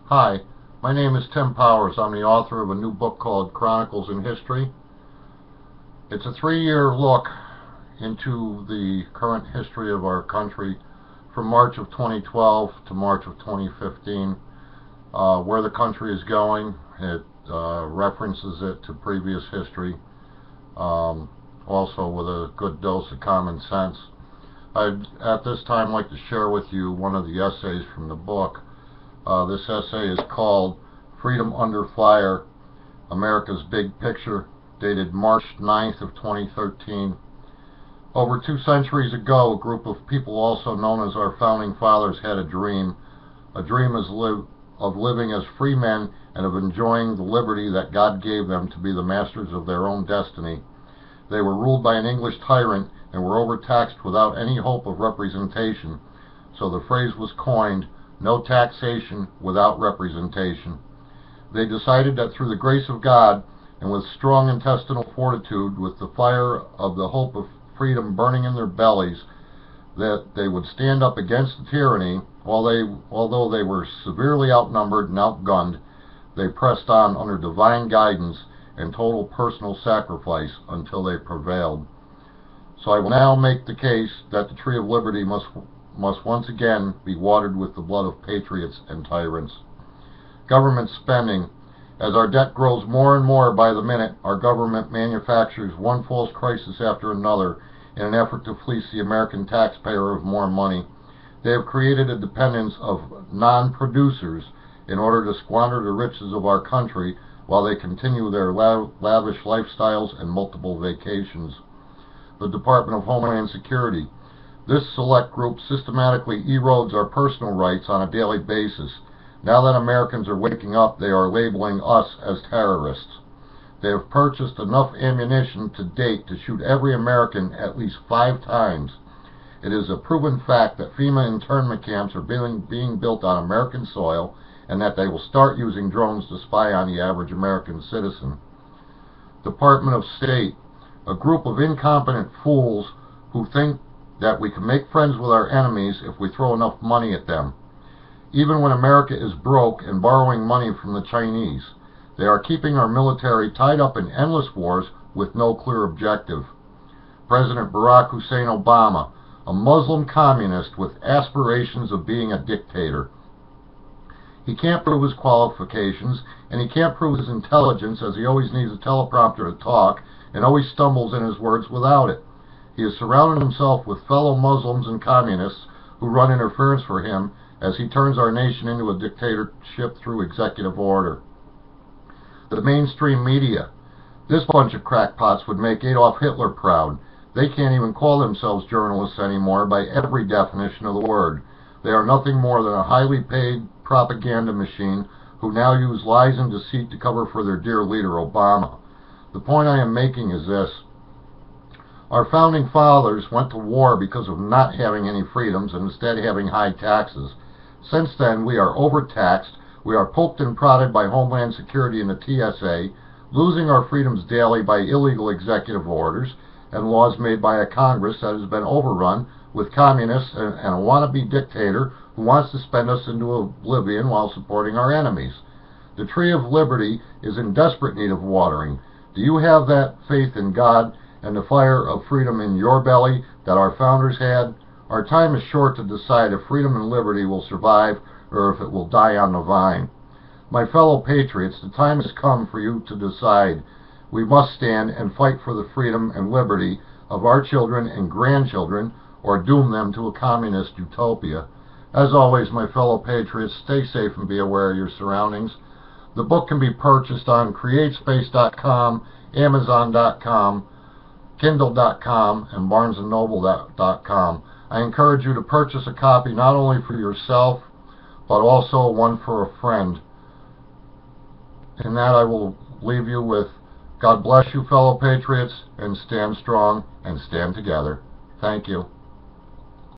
Hi, my name is Tim Powers. I'm the author of a new book called Chronicles in History. It's a 3-year look into the current history of our country from March of 2012 to March of 2015. Where the country is going, it references it to previous history, also with a good dose of common sense. I'd at this time like to share with you one of the essays from the book. This essay is called Freedom Under Fire, America's Big Picture, dated March 9th of 2013. Over 2 centuries ago, a group of people also known as our Founding Fathers had a dream. A dream of living as free men and of enjoying the liberty that God gave them to be the masters of their own destiny. They were ruled by an English tyrant and were overtaxed without any hope of representation, so the phrase was coined, "No taxation without representation." They decided that through the grace of God and with strong intestinal fortitude, with the fire of the hope of freedom burning in their bellies, that they would stand up against the tyranny. Although they were severely outnumbered and outgunned, they pressed on under divine guidance and total personal sacrifice until they prevailed. So I will now make the case that the tree of liberty must once again be watered with the blood of patriots and tyrants. Government spending. As our debt grows more and more by the minute, our government manufactures one false crisis after another in an effort to fleece the American taxpayer of more money. They have created a dependence of non-producers in order to squander the riches of our country while they continue their lavish lifestyles and multiple vacations. The Department of Homeland Security. This select group systematically erodes our personal rights on a daily basis. Now that Americans are waking up, they are labeling us as terrorists. They have purchased enough ammunition to date to shoot every American at least 5 times. It is a proven fact that FEMA internment camps are being built on American soil, and that they will start using drones to spy on the average American citizen. Department of State. A group of incompetent fools who think that we can make friends with our enemies if we throw enough money at them. Even when America is broke and borrowing money from the Chinese, they are keeping our military tied up in endless wars with no clear objective. President Barack Hussein Obama, a Muslim communist with aspirations of being a dictator. He can't prove his qualifications, and he can't prove his intelligence, as he always needs a teleprompter to talk and always stumbles in his words without it. He has surrounded himself with fellow Muslims and communists who run interference for him as he turns our nation into a dictatorship through executive order. The mainstream media. This bunch of crackpots would make Adolf Hitler proud. They can't even call themselves journalists anymore by every definition of the word. They are nothing more than a highly paid propaganda machine who now use lies and deceit to cover for their dear leader, Obama. The point I am making is this. Our Founding Fathers went to war because of not having any freedoms and instead having high taxes. Since then, we are overtaxed, we are poked and prodded by Homeland Security and the TSA, losing our freedoms daily by illegal executive orders and laws made by a Congress that has been overrun with communists and a wannabe dictator who wants to spend us into oblivion while supporting our enemies. The tree of liberty is in desperate need of watering. Do you have that faith in God and the fire of freedom in your belly that our founders had? Our time is short to decide if freedom and liberty will survive or if it will die on the vine. My fellow patriots, the time has come for you to decide. We must stand and fight for the freedom and liberty of our children and grandchildren, or doom them to a communist utopia. As always, my fellow patriots, stay safe and be aware of your surroundings. The book can be purchased on createspace.com, amazon.com, kindle.com, and barnesandnoble.com. I encourage you to purchase a copy not only for yourself, but also one for a friend. In that, I will leave you with, God bless you, fellow patriots, and stand strong and stand together. Thank you.